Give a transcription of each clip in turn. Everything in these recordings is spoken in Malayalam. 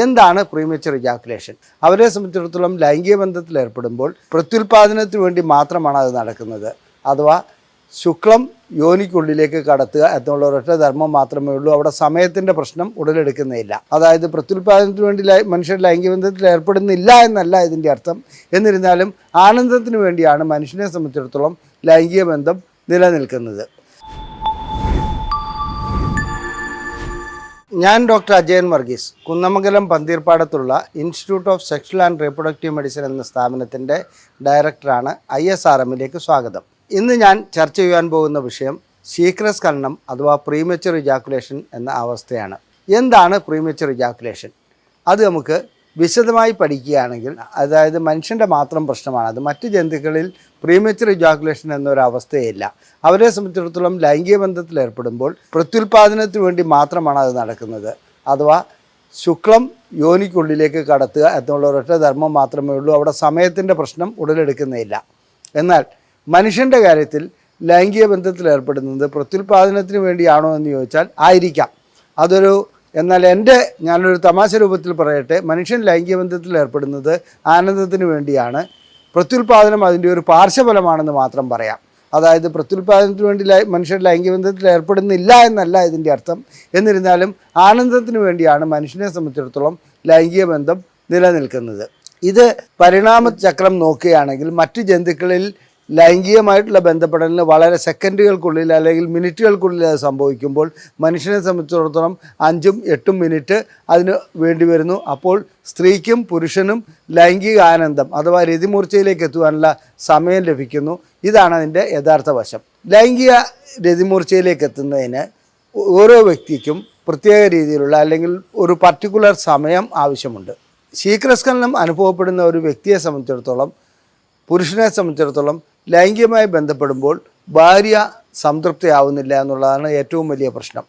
എന്താണ് പ്രീമച്വർ ഇജാക്കുലേഷൻ? അവരെ സംബന്ധിച്ചിടത്തോളം ലൈംഗിക ബന്ധത്തിൽ ഏർപ്പെടുമ്പോൾ പ്രത്യുൽപാദനത്തിന് വേണ്ടി മാത്രമാണ് അത് നടക്കുന്നത്. അഥവാ ശുക്ലം യോനിക്കുള്ളിലേക്ക് കടത്തുക എന്നുള്ള ഒരൊറ്റ ധർമ്മം മാത്രമേ ഉള്ളൂ. അവിടെ സമയത്തിൻ്റെ പ്രശ്നം ഉടലെടുക്കുന്നില്ല. അതായത് പ്രത്യുൽപാദനത്തിന് വേണ്ടി മനുഷ്യർ ലൈംഗിക ബന്ധത്തിൽ ഏർപ്പെടുന്നില്ല എന്നല്ല ഇതിൻ്റെ അർത്ഥം. എന്നിരുന്നാലും ആനന്ദത്തിന് വേണ്ടിയാണ് മനുഷ്യനെ സംബന്ധിച്ചിടത്തോളം ലൈംഗിക ബന്ധം നിലനിൽക്കുന്നത്. ഞാൻ ഡോക്ടർ അജയൻ വർഗീസ്, കുന്നമംഗലം പന്തീർപ്പാടത്തുള്ള institute of sexual and reproductive medicine എന്ന സ്ഥാപനത്തിൻ്റെ ഡയറക്ടറാണ്. ISRMലേക്ക് സ്വാഗതം. ഇന്ന് ഞാൻ ചർച്ച ചെയ്യാൻ പോകുന്ന വിഷയം ശീഘ്രസ്ഖലനം അഥവാ പ്രീമച്വർ ഇജാക്കുലേഷൻ എന്ന അവസ്ഥയാണ്. എന്താണ് പ്രീമച്വർ ഇജാക്കുലേഷൻ? അത് നമുക്ക് വിശദമായി പഠിക്കുകയാണെങ്കിൽ, അതായത് മനുഷ്യൻ്റെ മാത്രം പ്രശ്നമാണ് അത്. മറ്റ് ജന്തുക്കളിൽ പ്രീമച്വർ ഇജാക്കുലേഷൻ എന്നൊരവസ്ഥയില്ല. അവരെ സംബന്ധിച്ചിടത്തോളം ലൈംഗിക ബന്ധത്തിൽ ഏർപ്പെടുമ്പോൾ പ്രത്യുൽപാദനത്തിന് വേണ്ടി മാത്രമാണ് അത് നടക്കുന്നത്. അഥവാ ശുക്ലം യോനിക്കുള്ളിലേക്ക് കടത്തുക എന്നുള്ള ഒരൊറ്റ ധർമ്മം മാത്രമേ ഉള്ളൂ. അവിടെ സമയത്തിൻ്റെ പ്രശ്നം ഉടലെടുക്കുന്നില്ല. എന്നാൽ മനുഷ്യൻ്റെ കാര്യത്തിൽ ലൈംഗിക ബന്ധത്തിൽ ഏർപ്പെടുന്നത് പ്രത്യുൽപാദനത്തിന് വേണ്ടിയാണോ എന്ന് ചോദിച്ചാൽ ആയിരിക്കാം. എന്നാൽ ഞാനൊരു തമാശ രൂപത്തിൽ പറയട്ടെ, മനുഷ്യൻ ലൈംഗിക ബന്ധത്തിൽ ഏർപ്പെടുന്നത് ആനന്ദത്തിന് വേണ്ടിയാണ്. പ്രത്യുൽപാദനം അതിൻ്റെ ഒരു പാർശ്വഫലമാണെന്ന് മാത്രം പറയാം. അതായത് പ്രത്യുൽപാദനത്തിന് വേണ്ടി മനുഷ്യർ ലൈംഗിക ബന്ധത്തിൽ ഏർപ്പെടുന്നില്ല എന്നല്ല ഇതിൻ്റെ അർത്ഥം. എന്നിരുന്നാലും ആനന്ദത്തിന് വേണ്ടിയാണ് മനുഷ്യനെ സംബന്ധിച്ചിടത്തോളം ലൈംഗിക ബന്ധം നിലനിൽക്കുന്നത്. ഇത് പരിണാമചക്രം നോക്കുകയാണെങ്കിൽ മറ്റു ജന്തുക്കളിൽ ലൈംഗികമായിട്ടുള്ള ബന്ധപ്പെടലിന് വളരെ സെക്കൻഡുകൾക്കുള്ളിൽ അല്ലെങ്കിൽ മിനിറ്റുകൾക്കുള്ളിൽ അത് സംഭവിക്കുമ്പോൾ മനുഷ്യനെ സംബന്ധിച്ചിടത്തോളം 5-8 മിനിറ്റ് അതിന് വേണ്ടി വരുന്നു. അപ്പോൾ സ്ത്രീക്കും പുരുഷനും ലൈംഗിക ആനന്ദം അഥവാ രതിമൂർച്ചയിലേക്ക് എത്തുവാനുള്ള സമയം ലഭിക്കുന്നു. ഇതാണ് അതിൻ്റെ യഥാർത്ഥ വശം. ലൈംഗിക രതിമൂർച്ചയിലേക്ക് എത്തുന്നതിന് ഓരോ വ്യക്തിക്കും പ്രത്യേക രീതിയിലുള്ള അല്ലെങ്കിൽ ഒരു പർട്ടിക്കുലർ സമയം ആവശ്യമുണ്ട്. ശീഘ്രസ്ഖലനം അനുഭവപ്പെടുന്ന ഒരു വ്യക്തിയെ സംബന്ധിച്ചിടത്തോളം, പുരുഷനെ സംബന്ധിച്ചിടത്തോളം ലൈംഗികമായി ബന്ധപ്പെടുമ്പോൾ ഭാര്യ സംതൃപ്തിയാവുന്നില്ല എന്നുള്ളതാണ് ഏറ്റവും വലിയ പ്രശ്നം.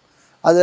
അത്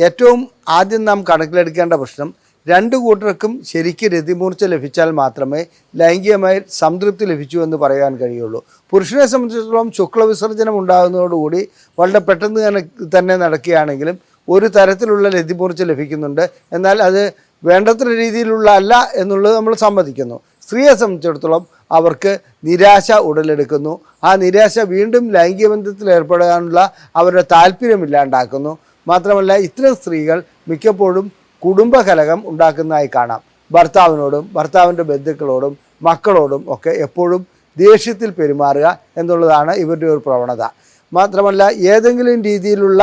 ഏറ്റവും ആദ്യം നാം കണക്കിലെടുക്കേണ്ട പ്രശ്നം, രണ്ടു കൂട്ടർക്കും ശരിക്ക് രതിമൂർച്ച ലഭിച്ചാൽ മാത്രമേ ലൈംഗികമായി സംതൃപ്തി ലഭിച്ചു എന്ന് പറയാൻ കഴിയുള്ളൂ. പുരുഷനെ സംബന്ധിച്ചിടത്തോളം ശുക്ലവിസർജനം ഉണ്ടാകുന്നതോടുകൂടി വളരെ പെട്ടെന്ന് തന്നെ നടക്കുകയാണെങ്കിലും ഒരു തരത്തിലുള്ള രതിമൂർച്ച ലഭിക്കുന്നുണ്ട്. എന്നാൽ അത് വേണ്ടത്ര രീതിയിലുള്ള അല്ല എന്നുള്ളത് നമ്മൾ സമ്മതിക്കുന്നു. സ്ത്രീയെ സംബന്ധിച്ചിടത്തോളം അവർക്ക് നിരാശ ഉടലെടുക്കുന്നു. ആ നിരാശ വീണ്ടും ലൈംഗിക ബന്ധത്തിൽ ഏർപ്പെടാനുള്ള അവരുടെ താല്പര്യമില്ലാണ്ടാക്കുന്നു. മാത്രമല്ല ഇത്തരം സ്ത്രീകൾ മിക്കപ്പോഴും കുടുംബകലഹം ഉണ്ടാക്കുന്നതായി കാണാം. ഭർത്താവിനോടും ഭർത്താവിൻ്റെ ബന്ധുക്കളോടും മക്കളോടും ഒക്കെ എപ്പോഴും ദേഷ്യത്തിൽ പെരുമാറുക എന്നുള്ളതാണ് ഇവരുടെ ഒരു പ്രവണത. മാത്രമല്ല ഏതെങ്കിലും രീതിയിലുള്ള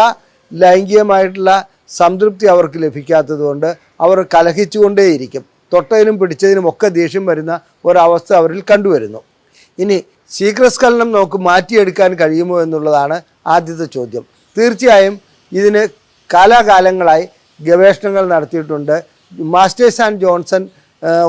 ലൈംഗികമായിട്ടുള്ള സംതൃപ്തി അവർക്ക് ലഭിക്കാത്തത് കൊണ്ട് അവർ കലഹിച്ചുകൊണ്ടേയിരിക്കും. തൊട്ടതിനും പിടിച്ചതിനും ഒക്കെ ദേഷ്യം വരുന്ന ഒരവസ്ഥ അവരിൽ കണ്ടുവരുന്നു. ഇനി ശീഘ്രസ്ഖലനം നമുക്ക് മാറ്റിയെടുക്കാൻ കഴിയുമോ എന്നുള്ളതാണ് ആദ്യത്തെ ചോദ്യം. തീർച്ചയായും ഇതിന് കാലാകാലങ്ങളായി ഗവേഷണങ്ങൾ നടത്തിയിട്ടുണ്ട്. മാസ്റ്റേഴ്സ് ആൻഡ് ജോൺസൺ,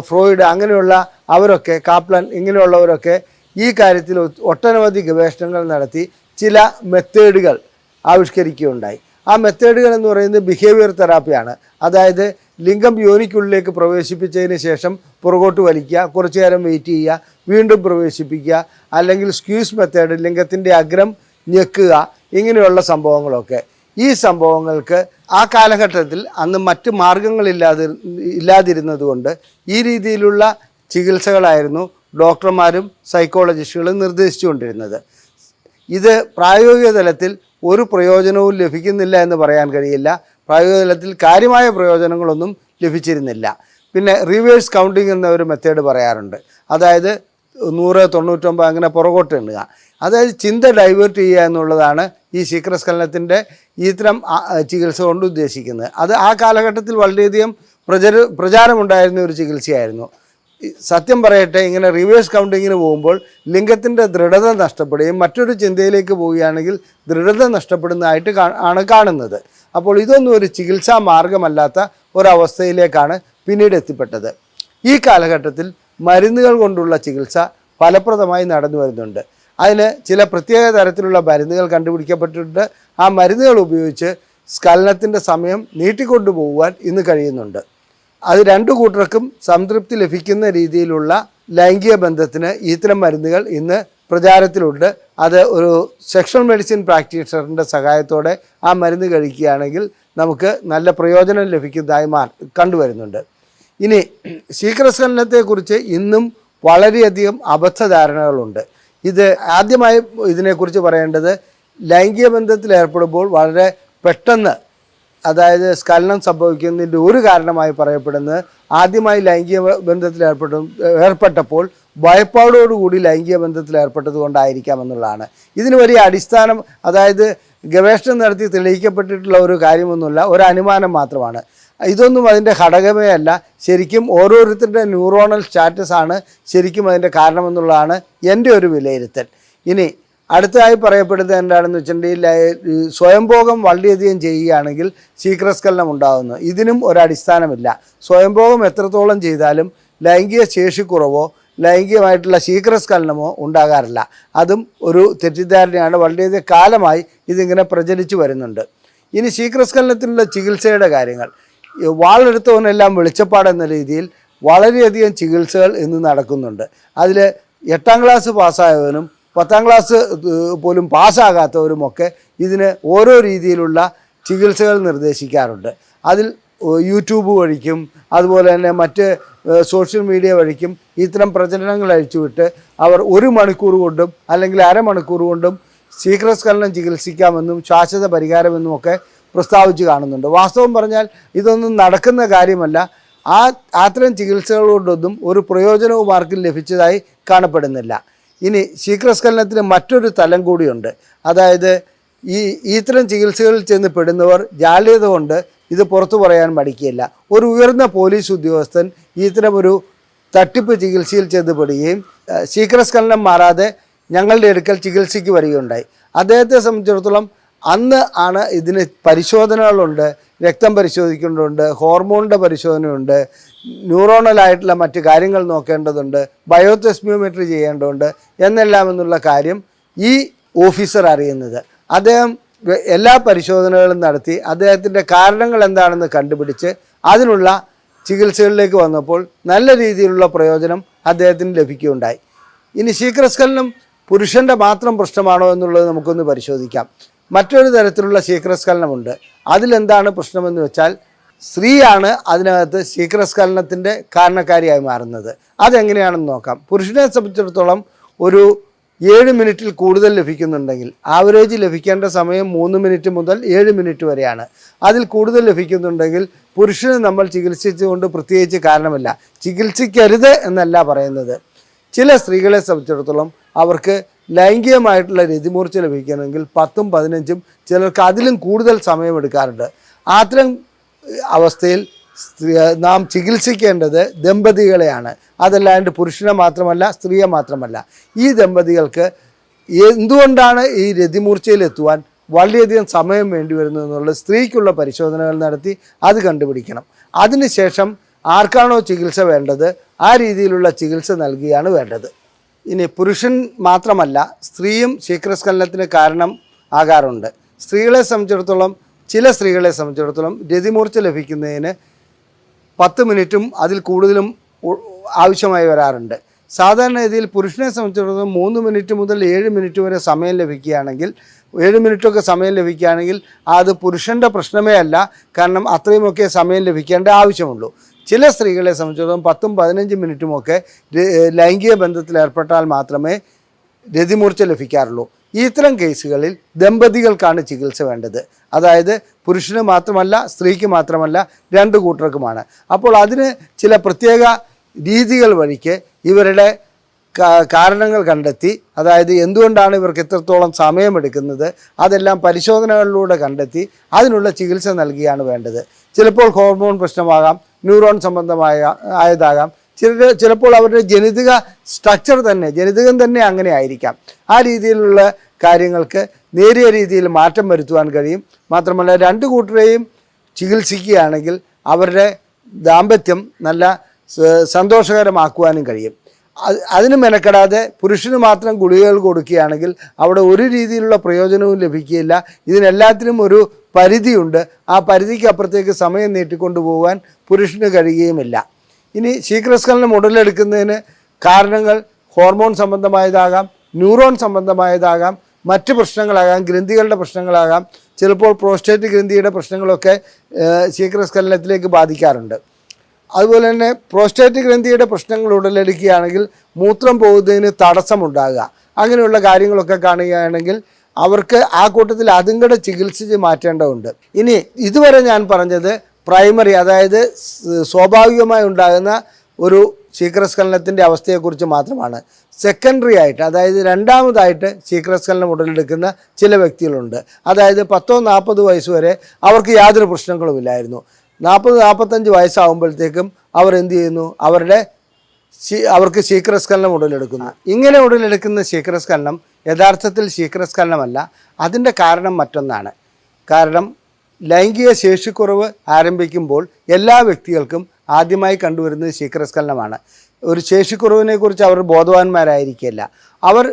ഫ്രോയിഡ് അങ്ങനെയുള്ള അവരൊക്കെ, കാപ്ലൻ ഇങ്ങനെയുള്ളവരൊക്കെ ഈ കാര്യത്തിൽ ഒട്ടനവധി ഗവേഷണങ്ങൾ നടത്തി ചില മെത്തേഡുകൾ ആവിഷ്കരിക്കുകയുണ്ടായി. ആ മെത്തേഡുകൾ എന്ന് പറയുന്നത് ബിഹേവിയർ തെറാപ്പിയാണ്. അതായത് ലിംഗം യോനിക്കുള്ളിലേക്ക് പ്രവേശിപ്പിച്ചതിന് ശേഷം പുറകോട്ട് വലിക്കുക, കുറച്ചു നേരം വെയിറ്റ് ചെയ്യുക, വീണ്ടും പ്രവേശിപ്പിക്കുക, അല്ലെങ്കിൽ സ്ക്വീസ് മെത്തേഡ്, ലിംഗത്തിൻ്റെ അഗ്രം ഞെക്കുക, ഇങ്ങനെയുള്ള സംഭവങ്ങളൊക്കെ. ഈ സംഭവങ്ങൾക്ക് ആ കാലഘട്ടത്തിൽ അന്ന് മറ്റ് മാർഗങ്ങളില്ലാതിരുന്നത് കൊണ്ട് ഈ രീതിയിലുള്ള ചികിത്സകളായിരുന്നു ഡോക്ടർമാരും സൈക്കോളജിസ്റ്റുകളും നിർദ്ദേശിച്ചുകൊണ്ടിരുന്നത്. ഇത് പ്രായോഗിക തലത്തിൽ ഒരു പ്രയോജനവും ലഭിക്കുന്നില്ല എന്ന് പറയാൻ കഴിയില്ല. പ്രായോഗിക തലത്തിൽ കാര്യമായ പ്രയോജനങ്ങളൊന്നും ലഭിച്ചിരുന്നില്ല. പിന്നെ റിവേഴ്സ് കൗണ്ടിങ് എന്ന ഒരു മെത്തേഡ് പറയാറുണ്ട്. അതായത് 100, 99 അങ്ങനെ പുറകോട്ട് എണ്ണുക. അതായത് ചിന്ത ഡൈവേർട്ട് ചെയ്യുക എന്നുള്ളതാണ് ഈ ശീഘ്രസ്ഖലനത്തിൻ്റെ ഇത്തരം ചികിത്സ കൊണ്ട് ഉദ്ദേശിക്കുന്നത്. അത് ആ കാലഘട്ടത്തിൽ വളരെയധികം പ്രചാരമുണ്ടായിരുന്ന ഒരു ചികിത്സയായിരുന്നു. സത്യം പറയട്ടെ, ഇങ്ങനെ റിവേഴ്സ് കൗണ്ടിങ്ങിന് പോകുമ്പോൾ ലിംഗത്തിൻ്റെ ദൃഢത നഷ്ടപ്പെടുകയും മറ്റൊരു ചിന്തയിലേക്ക് പോവുകയാണെങ്കിൽ ദൃഢത നഷ്ടപ്പെടുന്നതായിട്ട് ആണ് കാണുന്നത്. അപ്പോൾ ഇതൊന്നും ഒരു ചികിത്സാ മാർഗമല്ലാത്ത ഒരവസ്ഥയിലേക്കാണ് പിന്നീട് എത്തിപ്പെട്ടത്. ഈ കാലഘട്ടത്തിൽ മരുന്നുകൾ കൊണ്ടുള്ള ചികിത്സ ഫലപ്രദമായി നടന്നു വരുന്നുണ്ട്. അതിന് ചില പ്രത്യേക തരത്തിലുള്ള മരുന്നുകൾ കണ്ടുപിടിക്കപ്പെട്ടിട്ടുണ്ട്. ആ മരുന്നുകൾ ഉപയോഗിച്ച് സ്ഖലനത്തിൻ്റെ സമയം നീട്ടിക്കൊണ്ടുപോകുവാൻ ഇന്ന് കഴിയുന്നുണ്ട്. അത് രണ്ടു കൂട്ടർക്കും സംതൃപ്തി ലഭിക്കുന്ന രീതിയിലുള്ള ലൈംഗിക ബന്ധത്തിന് ഇത്തരം മരുന്നുകൾ ഇന്ന് പ്രചാരത്തിലുണ്ട്. അത് ഒരു സെക്ഷൽ മെഡിസിൻ പ്രാക്ടീഷണറിൻ്റെ സഹായത്തോടെ ആ മരുന്ന് കഴിക്കുകയാണെങ്കിൽ നമുക്ക് നല്ല പ്രയോജനം ലഭിക്കുന്നതായി കണ്ടുവരുന്നുണ്ട്. ഇനി ശീഘ്രസ്ഖലനത്തെക്കുറിച്ച് ഇന്നും വളരെയധികം അബദ്ധധാരണകളുണ്ട്. ഇത് ആദ്യമായി ഇതിനെക്കുറിച്ച് പറയേണ്ടത്, ലൈംഗിക ബന്ധത്തിൽ ഏർപ്പെടുമ്പോൾ വളരെ പെട്ടെന്ന്, അതായത് സ്ഖലനം സംഭവിക്കുന്നതിൻ്റെ ഒരു കാരണമായി പറയപ്പെടുന്നത് ആദ്യമായി ലൈംഗിക ബന്ധത്തിൽ ഏർപ്പെട്ടപ്പോൾ ഭയപ്പാടോടുകൂടി ലൈംഗിക ബന്ധത്തിൽ ഏർപ്പെട്ടത് കൊണ്ടായിരിക്കാമെന്നുള്ളതാണ്. ഇതിന് വലിയ അടിസ്ഥാനം, അതായത് ഗവേഷണം നടത്തി തെളിയിക്കപ്പെട്ടിട്ടുള്ള ഒരു കാര്യമൊന്നുമില്ല, ഒരു അനുമാനം മാത്രമാണ്. ഇതൊന്നും അതിൻ്റെ ഘടകമേ അല്ല. ശരിക്കും ഓരോരുത്തരുടെ ന്യൂറോണൽ സ്റ്റാറ്റസാണ് ശരിക്കും അതിൻ്റെ കാരണമെന്നുള്ളതാണ് എൻ്റെ ഒരു വിലയിരുത്തൽ. ഇനി അടുത്തതായി പറയപ്പെടുന്നത് എന്താണെന്ന് വെച്ചിട്ടുണ്ടെങ്കിൽ, സ്വയംഭോഗം വളരെയധികം ചെയ്യുകയാണെങ്കിൽ ശീഘ്രസ്ഖലനം ഉണ്ടാകുന്നു. ഇതിനും ഒരടിസ്ഥാനമില്ല. സ്വയംഭോഗം എത്രത്തോളം ചെയ്താലും ലൈംഗിക ശേഷിക്കുറവോ ലൈംഗികമായിട്ടുള്ള ശീഘ്രസ്ഖലനമോ ഉണ്ടാകാറില്ല. അതും ഒരു തെറ്റിദ്ധാരണയാണ്. വളരെയധികം കാലമായി ഇതിങ്ങനെ പ്രചരിച്ചു വരുന്നുണ്ട്. ഇനി ശീഘ്രസ്ഖലനത്തിനുള്ള ചികിത്സയുടെ കാര്യങ്ങൾ, വാളെടുത്തവനെല്ലാം വെളിച്ചപ്പാടെന്ന രീതിയിൽ വളരെയധികം ചികിത്സകൾ ഇന്ന് നടക്കുന്നുണ്ട്. അതിൽ 8ാം ക്ലാസ് പാസ്സായവനും 10ാം ക്ലാസ് പോലും പാസ്സാകാത്തവരുമൊക്കെ ഇതിന് ഓരോ രീതിയിലുള്ള ചികിത്സകൾ നിർദ്ദേശിക്കാറുണ്ട്. അതിൽ യൂട്യൂബ് വഴിക്കും അതുപോലെ തന്നെ മറ്റ് സോഷ്യൽ മീഡിയ വഴിക്കും ഇത്തരം പ്രചരണങ്ങൾ അഴിച്ചുവിട്ട് അവർ 1 മണിക്കൂർ കൊണ്ടും അല്ലെങ്കിൽ അരമണിക്കൂർ കൊണ്ടും ശീഘ്രസ്ഖലനം ചികിത്സിക്കാമെന്നും ശാശ്വത പരിഹാരമെന്നും ഒക്കെ പ്രസ്താവിച്ച് കാണുന്നുണ്ട്. വാസ്തവം പറഞ്ഞാൽ ഇതൊന്നും നടക്കുന്ന കാര്യമല്ല. അത്തരം ചികിത്സകൾ കൊണ്ടൊന്നും ഒരു പ്രയോജനവും ആർക്കും ലഭിച്ചതായി കാണപ്പെടുന്നില്ല. ഇനി ശീഘ്രസ്ഖലനത്തിന് മറ്റൊരു തലം കൂടിയുണ്ട്. അതായത് ഇത്തരം ചികിത്സകളിൽ ചെന്ന് പെടുന്നവർ ജാള്യത കൊണ്ട് ഇത് പുറത്തു പറയാൻ മടിക്കുകയില്ല. ഒരു ഉയർന്ന പോലീസ് ഉദ്യോഗസ്ഥൻ ഇത്തരമൊരു തട്ടിപ്പ് ചികിത്സയിൽ ചെന്ന് പെടുകയും ശീഘ്രസ്ഖലനം മാറാതെ ഞങ്ങളുടെ അടുക്കൽ ചികിത്സയ്ക്ക് വരികയുണ്ടായി. അദ്ദേഹത്തെ സംബന്ധിച്ചിടത്തോളം അന്ന് ആണ് ഇതിന് പരിശോധനകളുണ്ട്, രക്തം പരിശോധിക്കേണ്ടതുണ്ട്, ഹോർമോണിൻ്റെ പരിശോധനയുണ്ട്, ന്യൂറോണലായിട്ടുള്ള മറ്റ് കാര്യങ്ങൾ നോക്കേണ്ടതുണ്ട്, ബയോതെസ്മിയോമെട്രി ചെയ്യേണ്ടതുണ്ട് എന്നെല്ലാം എന്നുള്ള കാര്യം ഈ ഓഫീസർ അറിയുന്നത്. അദ്ദേഹം എല്ലാ പരിശോധനകളും നടത്തി അദ്ദേഹത്തിൻ്റെ കാരണങ്ങൾ എന്താണെന്ന് കണ്ടുപിടിച്ച് അതിനുള്ള ചികിത്സകളിലേക്ക് വന്നപ്പോൾ നല്ല രീതിയിലുള്ള പ്രയോജനം അദ്ദേഹത്തിന് ലഭിക്കുകയുണ്ടായി. ഇനി ശീഘ്രസ്ഖലനം പുരുഷൻ്റെ മാത്രം പ്രശ്നമാണോ എന്നുള്ളത് നമുക്കൊന്ന് പരിശോധിക്കാം. മറ്റൊരു തരത്തിലുള്ള ശീഘ്രസ്ഖലനമുണ്ട്. അതിലെന്താണ് പ്രശ്നമെന്ന് വെച്ചാൽ, സ്ത്രീയാണ് അതിനകത്ത് ശീഘ്രസ്ഖലനത്തിൻ്റെ കാരണക്കാരിയായി മാറുന്നത്. അതെങ്ങനെയാണെന്ന് നോക്കാം. പുരുഷനെ സംബന്ധിച്ചിടത്തോളം ഒരു 7 മിനിറ്റിൽ കൂടുതൽ ലഭിക്കുന്നുണ്ടെങ്കിൽ, ആവറേജ് ലഭിക്കേണ്ട സമയം 3 മിനിറ്റ് മുതൽ 7 മിനിറ്റ് വരെയാണ്. അതിൽ കൂടുതൽ ലഭിക്കുന്നുണ്ടെങ്കിൽ പുരുഷന് നമ്മൾ ചികിത്സിച്ചുകൊണ്ട് പ്രത്യേകിച്ച് കാരണമില്ല. ചികിത്സിക്കരുത് എന്നല്ല പറയുന്നത്. ചില സ്ത്രീകളെ സംബന്ധിച്ചിടത്തോളം അവർക്ക് ലൈംഗികമായിട്ടുള്ള രതിമൂർച്ച ലഭിക്കണമെങ്കിൽ 10ഉം 15ഉം ചിലർക്ക് അതിലും കൂടുതൽ സമയമെടുക്കാറുണ്ട്. അത്തരം അവസ്ഥയിൽ നാം ചികിത്സിക്കേണ്ടത് ദമ്പതികളെയാണ്. അതല്ലാണ്ട് പുരുഷനെ മാത്രമല്ല, സ്ത്രീയെ മാത്രമല്ല. ഈ ദമ്പതികൾക്ക് എന്തുകൊണ്ടാണ് ഈ രതിമൂർച്ചയിലെത്തുവാൻ വളരെയധികം സമയം വേണ്ടി വരുന്നതെന്നുള്ള സ്ത്രീക്കുള്ള പരിശോധനകൾ നടത്തി അത് കണ്ടുപിടിക്കണം. അതിനുശേഷം ആർക്കാണോ ചികിത്സ വേണ്ടത് ആ രീതിയിലുള്ള ചികിത്സ നൽകുകയാണ് വേണ്ടത്. ഇനി പുരുഷൻ മാത്രമല്ല, സ്ത്രീയും ശീഘ്രസ്ഖലനത്തിന് കാരണം ആകാറുണ്ട്. സ്ത്രീകളെ സംബന്ധിച്ചിടത്തോളം, ചില സ്ത്രീകളെ സംബന്ധിച്ചിടത്തോളം രതിമൂർച്ച ലഭിക്കുന്നതിന് 10 മിനിറ്റും അതിൽ കൂടുതലും ആവശ്യമായി വരാറുണ്ട്. സാധാരണ രീതിയിൽ പുരുഷനെ സംബന്ധിച്ചിടത്തോളം 3 മിനിറ്റ് മുതൽ 7 മിനിറ്റ് വരെ സമയം ലഭിക്കുകയാണെങ്കിൽ, 7 മിനിറ്റൊക്കെ സമയം ലഭിക്കുകയാണെങ്കിൽ അത് പുരുഷൻ്റെ പ്രശ്നമേ അല്ല. കാരണം അത്രയുമൊക്കെ സമയം ലഭിക്കേണ്ട ആവശ്യമുള്ളൂ. ചില സ്ത്രീകളെ സംബന്ധിച്ചിടത്തോളം 10ഉം 15 മിനിറ്റുമൊക്കെ ലൈംഗിക ബന്ധത്തിൽ ഏർപ്പെട്ടാൽ മാത്രമേ രതിമൂർച്ച ലഭിക്കാറുള്ളൂ. ഇത്തരം കേസുകളിൽ ദമ്പതികൾക്കാണ് ചികിത്സ വേണ്ടത്. അതായത് പുരുഷന് മാത്രമല്ല, സ്ത്രീക്ക് മാത്രമല്ല, 2 കൂട്ടർക്കുമാണ്. അപ്പോൾ അതിന് ചില പ്രത്യേക രീതികൾ വഴിക്ക് ഇവരുടെ കാരണങ്ങൾ കണ്ടെത്തി, അതായത് എന്തുകൊണ്ടാണ് ഇവർക്ക് ഇത്രത്തോളം സമയമെടുക്കുന്നത് അതെല്ലാം പരിശോധനകളിലൂടെ കണ്ടെത്തി അതിനുള്ള ചികിത്സ നൽകുകയാണ് വേണ്ടത്. ചിലപ്പോൾ ഹോർമോൺ പ്രശ്നമാകാം, ന്യൂറോൺ ആയതാകാം, ചിലപ്പോൾ അവരുടെ ജനിതക സ്ട്രക്ചർ തന്നെ, ജനിതകം തന്നെ അങ്ങനെ ആയിരിക്കാം. ആ രീതിയിലുള്ള കാര്യങ്ങൾക്ക് നേരിയ രീതിയിൽ മാറ്റം വരുത്തുവാൻ കഴിയും. മാത്രമല്ല 2 കൂട്ടരെയും ചികിത്സിക്കുകയാണെങ്കിൽ അവരുടെ ദാമ്പത്യം നല്ല സന്തോഷകരമാക്കുവാനും കഴിയും. അതിന് മെനക്കെടാതെ പുരുഷന് മാത്രം ഗുളികകൾ കൊടുക്കുകയാണെങ്കിൽ അവിടെ ഒരു രീതിയിലുള്ള പ്രയോജനവും ലഭിക്കുകയില്ല. ഇതിനെല്ലാത്തിനും ഒരു പരിധിയുണ്ട്. ആ പരിധിക്ക് അപ്പുറത്തേക്ക് സമയം നീട്ടിക്കൊണ്ടുപോകാൻ പുരുഷന് കഴിയുകയുമില്ല. ഇനി ശീഘ്രസ്ഖലനം ഉടലെടുക്കുന്നതിന് കാരണങ്ങൾ ഹോർമോൺ സംബന്ധമായതാകാം, ന്യൂറോൺ സംബന്ധമായതാകാം, മറ്റ് പ്രശ്നങ്ങളാകാം, ഗ്രന്ഥികളുടെ പ്രശ്നങ്ങളാകാം. ചിലപ്പോൾ പ്രോസ്റ്റേറ്റ് ഗ്രന്ഥിയുടെ പ്രശ്നങ്ങളൊക്കെ ശീഘ്രസ്ഖലനത്തിലേക്ക് ബാധിക്കാറുണ്ട്. അതുപോലെ തന്നെ പ്രോസ്റ്റേറ്റ് ഗ്രന്ഥിയുടെ പ്രശ്നങ്ങൾ ഉടലെടുക്കുകയാണെങ്കിൽ മൂത്രം പോകുന്നതിന് തടസ്സമുണ്ടാകുക, അങ്ങനെയുള്ള കാര്യങ്ങളൊക്കെ കാണുകയാണെങ്കിൽ അവർക്ക് ആ കൂട്ടത്തിൽ അതും കൂടെ ചികിത്സിച്ച് മാറ്റേണ്ടതുണ്ട്. ഇനി ഇതുവരെ ഞാൻ പറഞ്ഞത് പ്രൈമറി, അതായത് സ്വാഭാവികമായി ഉണ്ടാകുന്ന ഒരു ശീഘ്രസ്ഖലനത്തിൻ്റെ അവസ്ഥയെക്കുറിച്ച് മാത്രമാണ്. സെക്കൻഡറി ആയിട്ട്, അതായത് രണ്ടാമതായിട്ട് ശീഘ്രസ്ഖലനം ഉടലെടുക്കുന്ന ചില വ്യക്തികളുണ്ട്. അതായത് 10-40 വയസ്സ് വരെ അവർക്ക് യാതൊരു പ്രശ്നങ്ങളുമില്ലായിരുന്നു. 40-45 വയസ്സാകുമ്പോഴത്തേക്കും അവർ എന്ത് ചെയ്യുന്നു, അവർക്ക് ശീഘ്രസ്ഖലനം ഉടലെടുക്കുന്നു. ഇങ്ങനെ ഉടലെടുക്കുന്ന ശീഘ്രസ്ഖലനം യഥാർത്ഥത്തിൽ ശീഘ്രസ്ഖലനമല്ല. അതിൻ്റെ കാരണം മറ്റൊന്നാണ്. കാരണം ലൈംഗിക ശേഷിക്കുറവ് ആരംഭിക്കുമ്പോൾ എല്ലാ വ്യക്തികൾക്കും ആദ്യമായി കണ്ടുവരുന്നത് ശീഘ്രസ്ഖലനമാണ്. ഒരു ശേഷിക്കുറവിനെ കുറിച്ച് അവർ ബോധവാന്മാരായിരിക്കില്ല. അവർ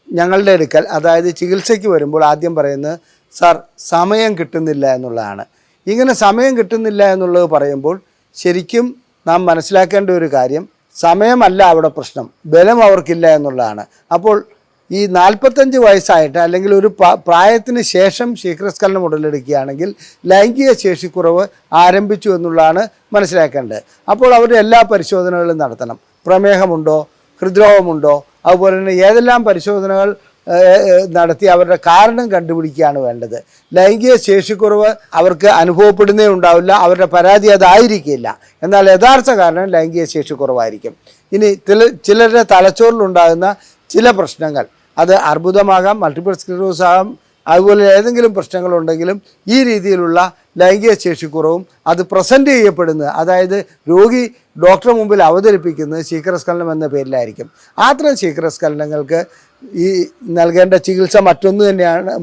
ഞങ്ങളുടെ അടുക്കൽ, അതായത് ചികിത്സയ്ക്ക് വരുമ്പോൾ ആദ്യം പറയുന്നത് സാർ സമയം കിട്ടുന്നില്ല എന്നുള്ളതാണ്. ഇങ്ങനെ സമയം കിട്ടുന്നില്ല എന്നുള്ളത് പറയുമ്പോൾ ശരിക്കും നാം മനസ്സിലാക്കേണ്ട ഒരു കാര്യം, സമയമല്ല അവിടെ പ്രശ്നം, ബലം അവർക്കില്ല എന്നുള്ളതാണ്. അപ്പോൾ ഈ 45 വയസ്സായിട്ട് അല്ലെങ്കിൽ ഒരു പ്രായത്തിന് ശേഷം ശീഘ്രസ്ഖലനം ഉടലെടുക്കുകയാണെങ്കിൽ ലൈംഗിക ശേഷിക്കുറവ് ആരംഭിച്ചു എന്നുള്ളതാണ് മനസ്സിലാക്കേണ്ടത്. അപ്പോൾ അവർ എല്ലാ പരിശോധനകളും നടത്തണം. പ്രമേഹമുണ്ടോ, ഹൃദ്രോഗമുണ്ടോ, അതുപോലെ തന്നെ ഏതെല്ലാം പരിശോധനകൾ നടത്തി അവരുടെ കാരണം കണ്ടുപിടിക്കുകയാണ് വേണ്ടത്. ലൈംഗിക ശേഷിക്കുറവ് അവർക്ക് അനുഭവപ്പെടുന്നേ ഉണ്ടാവില്ല, അവരുടെ പരാതി അതായിരിക്കില്ല. എന്നാൽ യഥാർത്ഥ കാരണം ലൈംഗിക ശേഷിക്കുറവായിരിക്കും. ഇനി ചിലരുടെ തലച്ചോറിലുണ്ടാകുന്ന ചില പ്രശ്നങ്ങൾ, അത് അർബുദമാകാം, മൾട്ടിപ്പിൾ സ്ക്ലീറോസിസ് ആകാം, അതുപോലെ ഏതെങ്കിലും പ്രശ്നങ്ങളുണ്ടെങ്കിലും ഈ രീതിയിലുള്ള ലൈംഗിക ശേഷിക്കുറവും അത് പ്രസൻറ്റ് ചെയ്യപ്പെടുന്നത്, അതായത് രോഗി ഡോക്ടറെ മുമ്പിൽ അവതരിപ്പിക്കുന്നത് ശീഘ്രസ്ഖലനം എന്ന പേരിലായിരിക്കും. അത്തരം ശീഘ്രസ്ഖലനങ്ങൾക്ക് ഈ നൽകേണ്ട ചികിത്സ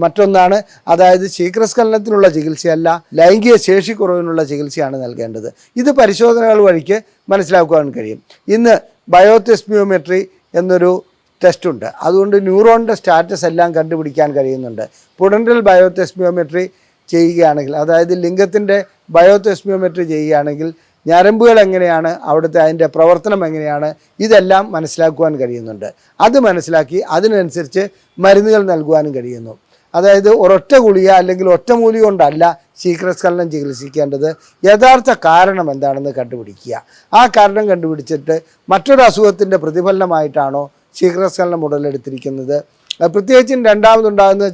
മറ്റൊന്നാണ്. അതായത് ശീഘ്രസ്ഖലനത്തിനുള്ള ചികിത്സയല്ല, ലൈംഗിക ശേഷിക്കുറവിനുള്ള ചികിത്സയാണ് നൽകേണ്ടത്. ഇത് പരിശോധനകൾ വഴിക്ക് മനസ്സിലാക്കുവാൻ കഴിയും. ഇന്ന് ബയോതെസ്മിയോമെട്രി എന്നൊരു ടെസ്റ്റുണ്ട്. അതുകൊണ്ട് ന്യൂറോണിൻ്റെ സ്റ്റാറ്റസ് എല്ലാം കണ്ടുപിടിക്കാൻ കഴിയുന്നുണ്ട്. പുഡൻറൽ ബയോതെസ്മിയോമെട്രി ചെയ്യുകയാണെങ്കിൽ, അതായത് ലിംഗത്തിൻ്റെ ബയോതെസ്മിയോമെട്രി ചെയ്യുകയാണെങ്കിൽ ഞരമ്പുകൾ എങ്ങനെയാണ്, അതിൻ്റെ പ്രവർത്തനം എങ്ങനെയാണ്, ഇതെല്ലാം മനസ്സിലാക്കുവാൻ കഴിയുന്നുണ്ട്. അത് മനസ്സിലാക്കി അതിനനുസരിച്ച് മരുന്നുകൾ നൽകുവാനും കഴിയുന്നു. അതായത് ഒരൊറ്റ ഗുളിക അല്ലെങ്കിൽ ഒറ്റമൂലി കൊണ്ടല്ല ശീഘ്രസ്ഖലനം ചികിത്സിക്കേണ്ടത്. യഥാർത്ഥ കാരണം എന്താണെന്ന് കണ്ടുപിടിക്കുക. ആ കാരണം കണ്ടുപിടിച്ചിട്ട് മറ്റൊരു അസുഖത്തിൻ്റെ പ്രതിഫലനമായിട്ടാണോ ശീഘ്രസ്ഖലനം ഉടലെടുത്തിരിക്കുന്നത്, പ്രത്യേകിച്ചും രണ്ടാമതുണ്ടാകുന്ന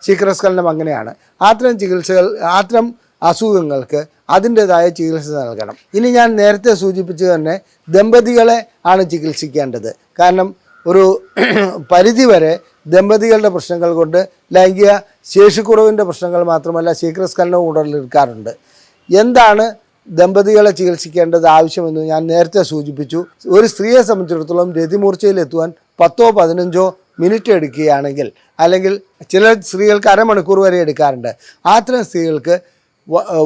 ശീഘ്രസ്ഖലനം അങ്ങനെയാണ്. അത്തരം അസുഖങ്ങൾക്ക് അതിൻ്റെതായ ചികിത്സ നൽകണം. ഇനി ഞാൻ നേരത്തെ സൂചിപ്പിച്ചു തന്നെ ദമ്പതികളെ ആണ് ചികിത്സിക്കേണ്ടത്. കാരണം ഒരു പരിധിവരെ ദമ്പതികളുടെ പ്രശ്നങ്ങൾ കൊണ്ട് ലൈംഗിക ശേഷിക്കുറവിൻ്റെ പ്രശ്നങ്ങൾ മാത്രമല്ല ശീഘ്രസ്ഖലനവും ഉടലെടുക്കാറുണ്ട്. എന്താണ് ദമ്പതികളെ ചികിത്സിക്കേണ്ടത് ആവശ്യമെന്ന് ഞാൻ നേരത്തെ സൂചിപ്പിച്ചു. ഒരു സ്ത്രീയെ സംബന്ധിച്ചിടത്തോളം രതിമൂർച്ചയിലെത്തുവാൻ 10-15 മിനിറ്റ് എടുക്കുകയാണെങ്കിൽ, അല്ലെങ്കിൽ ചില സ്ത്രീകൾക്ക് അരമണിക്കൂർ വരെ എടുക്കാറുണ്ട്. അത്തരം സ്ത്രീകൾക്ക്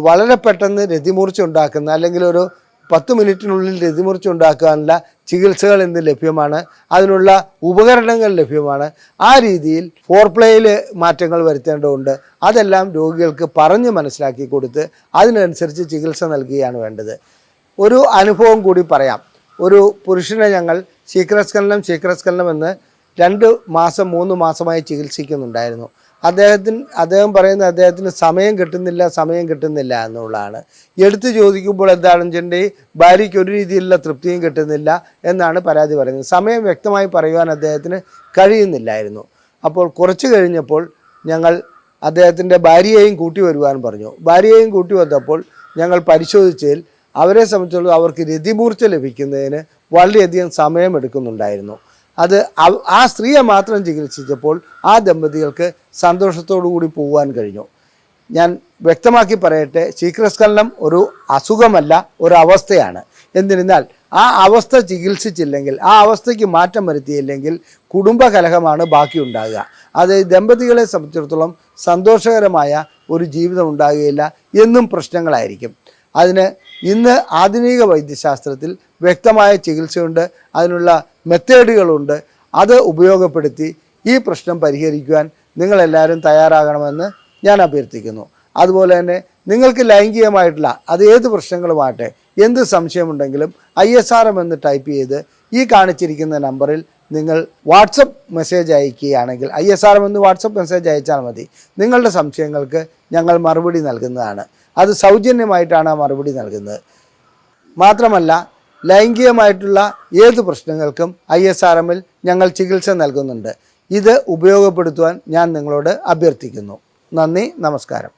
വളരെ പെട്ടെന്ന് രതിമൂർച്ച ഉണ്ടാക്കുന്ന, അല്ലെങ്കിൽ ഒരു 10 മിനിറ്റിനുള്ളിൽ രതിമൂർച്ച ഉണ്ടാക്കാനുള്ള ചികിത്സകൾ ഇന്ന് ലഭ്യമാണ്. അതിനുള്ള ഉപകരണങ്ങൾ ലഭ്യമാണ്. ആ രീതിയിൽ ഫോർപ്ലേയിൽ മാറ്റങ്ങൾ വരുത്തേണ്ടതുണ്ട്. അതെല്ലാം രോഗികൾക്ക് പറഞ്ഞ് മനസ്സിലാക്കി കൊടുത്ത് അതിനനുസരിച്ച് ചികിത്സ നൽകുകയാണ് വേണ്ടത്. ഒരു അനുഭവം കൂടി പറയാം. ഒരു പുരുഷനെ ഞങ്ങൾ ശീഘ്രസ്ഖലനം എന്ന് 2 മാസം 3 മാസമായി ചികിത്സിക്കുന്നുണ്ടായിരുന്നു. അദ്ദേഹം പറയുന്നത് അദ്ദേഹത്തിന് സമയം കിട്ടുന്നില്ല എന്നുള്ളതാണ്. എടുത്തു ചോദിക്കുമ്പോൾ എന്താണെന്ന് വെച്ചിട്ടുണ്ടെങ്കിൽ ഭാര്യയ്ക്ക് ഒരു രീതിയിലുള്ള തൃപ്തിയും കിട്ടുന്നില്ല എന്നാണ് പരാതി പറയുന്നത്. സമയം വ്യക്തമായി പറയുവാൻ അദ്ദേഹത്തിന് കഴിയുന്നില്ലായിരുന്നു. അപ്പോൾ കുറച്ച് കഴിഞ്ഞപ്പോൾ ഞങ്ങൾ അദ്ദേഹത്തിൻ്റെ ഭാര്യയെയും കൂട്ടി വരുവാൻ പറഞ്ഞു. ഭാര്യയെയും കൂട്ടി വന്നപ്പോൾ ഞങ്ങൾ പരിശോധിച്ചതിൽ അവരെ സംബന്ധിച്ചുള്ള അവർക്ക് രതിമൂർച്ച ലഭിക്കുന്നതിന് വളരെയധികം സമയമെടുക്കുന്നുണ്ടായിരുന്നു. അത് ആ സ്ത്രീയെ മാത്രം ചികിത്സിച്ചപ്പോൾ ആ ദമ്പതികൾക്ക് സന്തോഷത്തോടു കൂടി പോകാൻ കഴിഞ്ഞു. ഞാൻ വ്യക്തമാക്കി പറയട്ടെ, ശീഘ്രസ്ഖലനം ഒരു അസുഖമല്ല, ഒരു അവസ്ഥയാണ്. എന്നിരുന്നാൽ ആ അവസ്ഥ ചികിത്സിച്ചില്ലെങ്കിൽ, ആ അവസ്ഥയ്ക്ക് മാറ്റം വരുത്തിയില്ലെങ്കിൽ കുടുംബകലഹമാണ് ബാക്കി ഉണ്ടാകുക. അത് ദമ്പതികളെ സംബന്ധിച്ചിടത്തോളം സന്തോഷകരമായ ഒരു ജീവിതം ഉണ്ടാകുകയില്ല, എന്നും പ്രശ്നങ്ങളായിരിക്കും. അതിന് ഇന്ന് ആധുനിക വൈദ്യശാസ്ത്രത്തിൽ വ്യക്തമായ ചികിത്സയുണ്ട്, അതിനുള്ള മെത്തേഡുകളുണ്ട്. അത് ഉപയോഗപ്പെടുത്തി ഈ പ്രശ്നം പരിഹരിക്കുവാൻ നിങ്ങളെല്ലാവരും തയ്യാറാകണമെന്ന് ഞാൻ അഭ്യർത്ഥിക്കുന്നു. അതുപോലെ തന്നെ നിങ്ങൾക്ക് ലൈംഗികമായിട്ടുള്ള അത് ഏത് പ്രശ്നങ്ങളുമാകട്ടെ, എന്ത് സംശയമുണ്ടെങ്കിലും ISRM എന്ന് ടൈപ്പ് ചെയ്ത് ഈ കാണിച്ചിരിക്കുന്ന നമ്പറിൽ നിങ്ങൾ വാട്സപ്പ് മെസ്സേജ് അയക്കുകയാണെങ്കിൽ, ISRM എന്ന് വാട്സപ്പ് മെസ്സേജ് അയച്ചാൽ മതി. നിങ്ങളുടെ സംശയങ്ങൾക്ക് ഞങ്ങൾ മറുപടി നൽകുന്നതാണ്. അത് സൗജന്യമായിട്ടാണ് ആ മറുപടി നൽകുന്നത്. മാത്രമല്ല ലൈംഗികമായിട്ടുള്ള ഏത് പ്രശ്നങ്ങൾക്കും ISRMൽ ഞങ്ങൾ ചികിത്സ നൽകുന്നുണ്ട്. ഇത് ഉപയോഗപ്പെടുത്തുവാൻ ഞാൻ നിങ്ങളോട് അഭ്യർത്ഥിക്കുന്നു. നന്ദി, നമസ്കാരം.